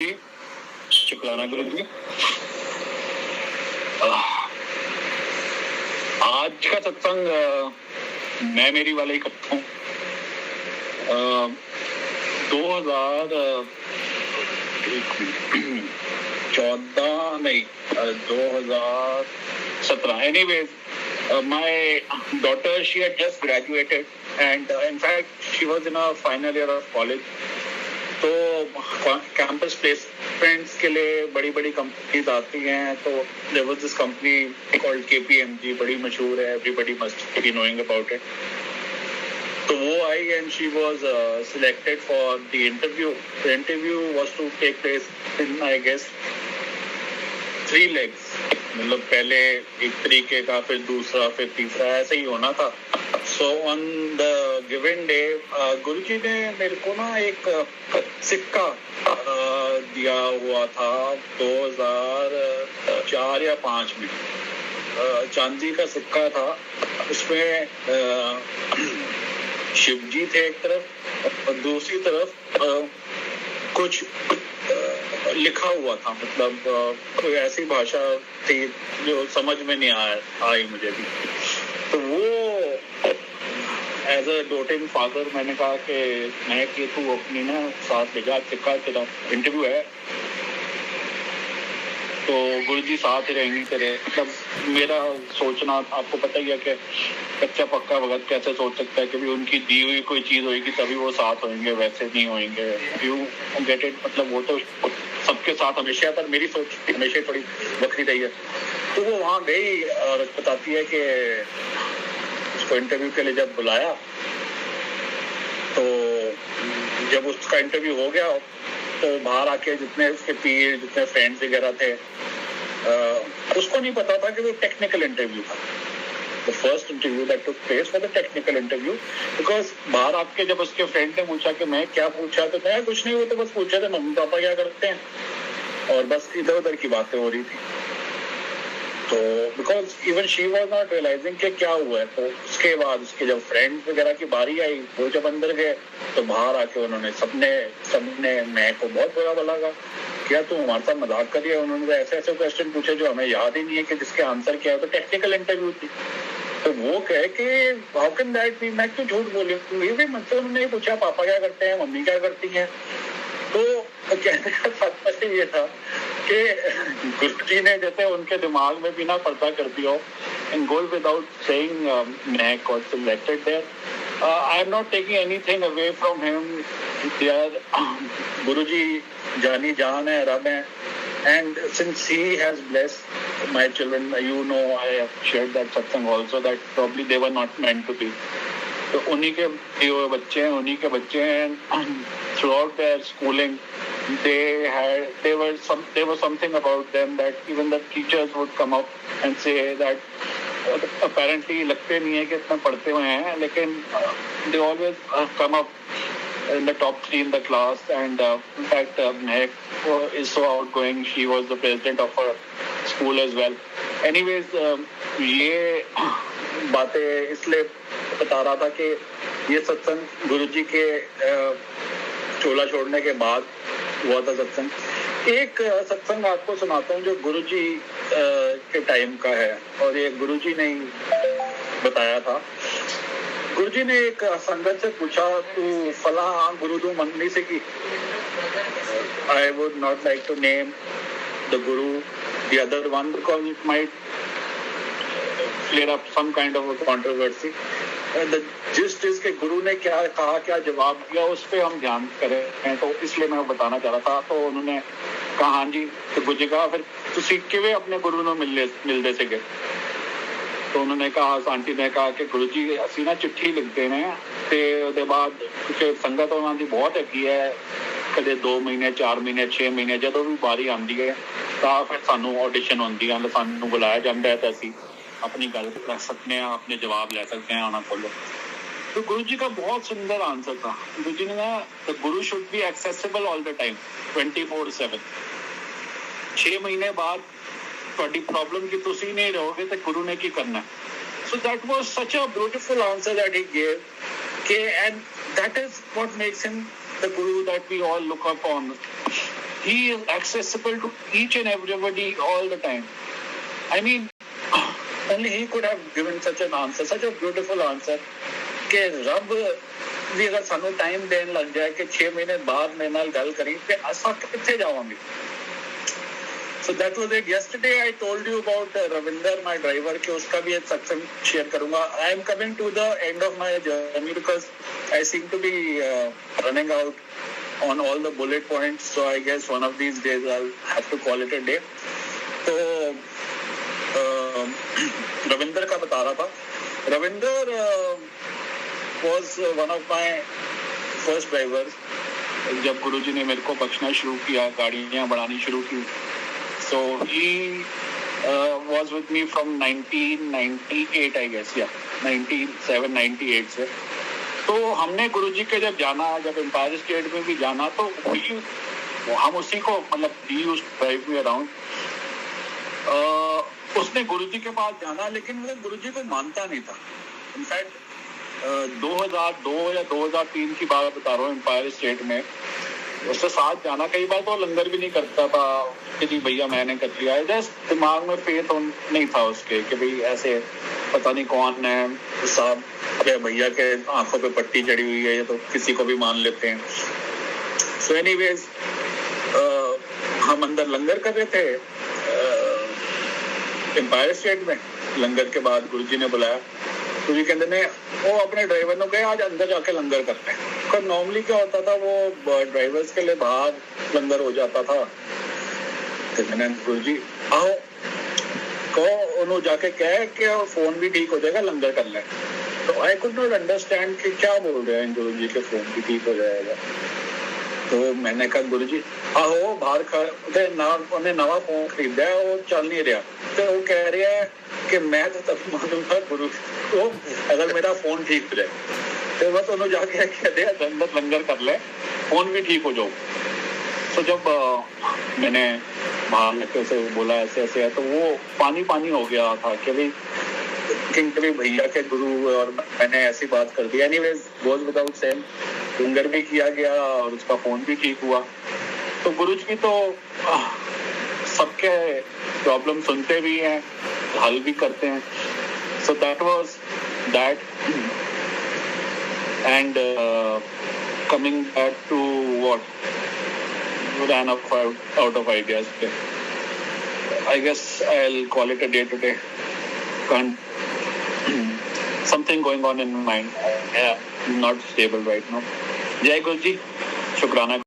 शुक्राना गुरु जी। आज का सत्संग मैं मेरी वाला ही करता हूँ। 2014 नहीं 2017 anyways, my daughter, she had just graduated and in fact she was in a final year of college. तो कैंपस प्लेसमेंट्स के लिए बड़ी बड़ी कंपनीज आती हैं। तो there was this company called KPMG, बड़ी मशहूर है, everybody must be knowing about it. तो वो आई and she was selected for the interview. The interview was to take place in I guess 3 legs, मतलब पहले एक तरीके का, फिर दूसरा, फिर तीसरा, ऐसे ही होना था। So on the given day Guruji ने मेरे को ना एक सिक्का दिया हुआ था 2004 या 5 में। चांदी का सिक्का था, उसमें शिव जी थे एक तरफ और दूसरी तरफ कुछ लिखा हुआ था, मतलब कोई ऐसी भाषा थी जो समझ में नहीं आई मुझे भी। तो वो एज अ डोटिंग फादर मैंने कहा कि मैं कि तू अपनी ना साथ ले जा, सिक्का तेरा इंटरव्यू है तो गुरुजी साथ ही रहेंगे तेरे। मतलब मेरा सोचना आपको पता ही है कि कच्चा पक्का भगत कैसे सोच सकता है कि भी उनकी दी हुई कोई चीज होगी तभी वो साथ होंगे, वैसे नहीं होंगे। यू गेट इट, मतलब वो तो सबके साथ हमेशा, पर मेरी सोच हमेशा थोड़ी बखरी रही है। तो वो वहाँ गई और बताती है कि उसको इंटरव्यू के लिए जब बुलाया तो जब उसका इंटरव्यू हो गया तो बाहर आके जितने उसके पीर, जितने फ्रेंड्स वगैरह थे, उसको नहीं पता था कि वो टेक्निकल इंटरव्यू था। The first interview that took place was a technical interview because बाहर आके जब उसके फ्रेंड ने पूछा कि मैं क्या पूछा, तो मैं कुछ नहीं, वो तो बस पूछा था मम्मी पापा क्या करते हैं, और बस इधर उधर की बातें हो रही थी। तो because even she was not realising कि क्या हुआ है। तो उसके बाद उसके जब फ्रेंड वगैरह की बारी आई, वो जब अंदर गए तो बाहर आके उन्होंने सबने मैं को बहुत बुरा लगा, क्या तू हमारे साथ मजाक करिए। उन्होंने ऐसे ऐसे क्वेश्चन पूछे जो हमें याद ही नहीं है कि जिसके आंसर क्या है। तो टेक्निकल इंटरव्यू थी। तो वो कहे कि हाउ कैन दैट बी, मैं क्यों झूठ बोली, भी मुझसे उन्होंने पूछा पापा क्या करते हैं, मम्मी क्या करती हैं। तो कहने का तात्पर्य ये था कि गुरुजी ने जैसे उनके दिमाग में भी ना पर्दा कर दिया हो, and go without saying Mehak got selected there. I am not taking anything away from him. Guruji जानी जान है, रब है, and since he has blessed my children, you know, I have shared that satsang also that probably they were not meant to be. तो उन्हीं के बच्चे हैं throughout their schooling there was something about them that even the teachers would come up and say that apparently लगते नहीं है कि इतना पढ़ते हुए हैं, लेकिन they always come up in the top 3 in the class, and in fact Mehak is so outgoing. She was the president of her school as well. Anyways, ये बातें इसलिए बता रहा था कि ये सत्संग गुरुजी के चोला छोड़ने के बाद हुआ था सत्संग। एक सत्संग आपको सुनाता हूँ जो गुरुजी के टाइम का है, और ये गुरुजी ने बताया था। गुरुजी ने एक संगत से पूछा, तू फला गुरुदू मंडी से की, I would not like to name the guru, the other one, because it might flare up some kind of a controversy. The gist is कि गुरु ने क्या कहा, क्या जवाब दिया, उस पर हम ध्यान करें, तो इसलिए मैं बताना चाह रहा था। तो उन्होंने कहा हाँ जी। तो गुरुजी कहा फिर तुसी किवें अपने गुरु ਨੂੰ ਮਿਲਦੇ ਸੀਗੇ। तो उन्होंने कहा, आंटी ने कहा कि गुरुजी ਅਸੀਂ ना चिट्ठी लिखते हैं ਤੇ ਉਹਦੇ ਬਾਅਦ ਕਿਉਂਕਿ ਸੰਗਤ ਉਹਨਾਂ ਦੀ ਬਹੁਤ ਹੈਗੀ ਹੈ, ਕਦੇ 2 ਮਹੀਨੇ 4 ਮਹੀਨੇ 6 ਮਹੀਨੇ ਜਦੋਂ ਵੀ ਵਾਰੀ ਆਉਂਦੀ ਹੈ ਤਾਂ ਫਿਰ ਸਾਨੂੰ ਆਡੀਸ਼ਨ ਹੁੰਦੀ ਹੈ, ਸਾਨੂੰ ਬੁਲਾਇਆ ਜਾਂਦਾ ਹੈ ਤਾਂ ਅਸੀਂ अपनी गल कर सकते हैं, अपने जवाब ले सकते हैं आना खोलो। तो गुरु जी का बहुत सुंदर आंसर था। गुरु जी ने कहा the Guru should be accessible all the time 24/7। 6 महीने बाद ਤੁਹਾਡੀ प्रॉब्लम की ਤੁਸੀਂ नहीं रहोगे तो गुरु ने की करना। So that was such a beautiful answer that he gave, and that is what makes him the guru that we all look upon. he is accessible to each and everybody all the time. I mean, only he could have given such an answer, such a beautiful answer कि रब भी अगर सानू time then लग जाए कि 6 महीने बाद मेरे नाल गल करी ते असां किथे जावांगे. So that was it. Yesterday I told you about Ravinder, my driver, कि उसका भी एक सत्संग शेयर करूंगा. I am coming to the end of my journey because I seem to be running out on all the bullet points. So I guess one of these days I'll have to call it a day. तो रविंदर का बता रहा था. Ravinder was one of my first drivers. जब गुरुजी ने मेरे को बख्शना शुरू किया, गाड़ियाँ बढ़ानी शुरू की. So he was with me from 1998, I guess, yeah, 97, 98 से. तो हमने गुरुजी के जब जाना, जब एम्पायर स्टेट में भी जाना, तो हम उसी को मतलब he used to drive me around. उसने गुरुजी के पास जाना, लेकिन मतलब गुरुजी को मानता नहीं था. इनफैक्ट 2002 या 2003 की बात बता रहा हूँ. एम्पायर स्टेट में उससे साथ जाना, कई बार तो लंगर भी नहीं करता था कि जी भैया मैंने कर लिया. जस्ट दिमाग में फेथ नहीं था उसके कि भाई ऐसे पता नहीं कौन है साहब, भैया के आंखों पे पट्टी चढ़ी हुई है, ये तो किसी को भी मान लेते हैं. सो एनीवेज हम अंदर लंगर कर रहे थे एम्पायर स्टेट में. लंगर के बाद गुरुजी ने बुलाया. गुरुजी कहते ने वो अपने ड्राइवर ने कहा आज अंदर जाके लंगर करते हैं. पर नॉर्मली क्या होता था, वो ड्राइवर्स के लिए बाहर लंगर हो जाता था. तो मैंने गुरुजी आओ कहो उन्होंने जाके कहे कि फोन भी ठीक हो जाएगा, लंगर कर ले. तो आई कुड नॉट अंडरस्टैंड कि क्या बोल रहे हैं गुरुजी के फोन भी ठीक हो जाएगा. तो मैंने कहा गुरुजी आहो बाहर उन्हें नवा फोन खरीदा है, वो चल नहीं रहा. तो वो कह रहा है कि मैं तो तब मानूंगा गुरु को अगर मेरा फोन ठीक हो जाए. तो बस उन्होंने जाके कह दिया अंदर लंगर कर ले, फोन भी ठीक हो जाओ. तो जब मैंने बाहर लेके उसे बोला ऐसे ऐसे है, तो वो पानी हो गया था कि भाई किंग भैया के गुरु और मैंने ऐसी बात कर दी. एनीवेज गोज विदाउट सेइंग लंगर भी किया गया और उसका फोन भी ठीक हुआ. तो गुरुजी भी तो सबके प्रॉब्लम सुनते भी हैं, हल भी करते हैं. So that was that. And coming back to what ran out of ideas. I guess I'll call it a day today. Something going on in my mind. Yeah, not stable right now. जय गुरु जी, शुक्राना.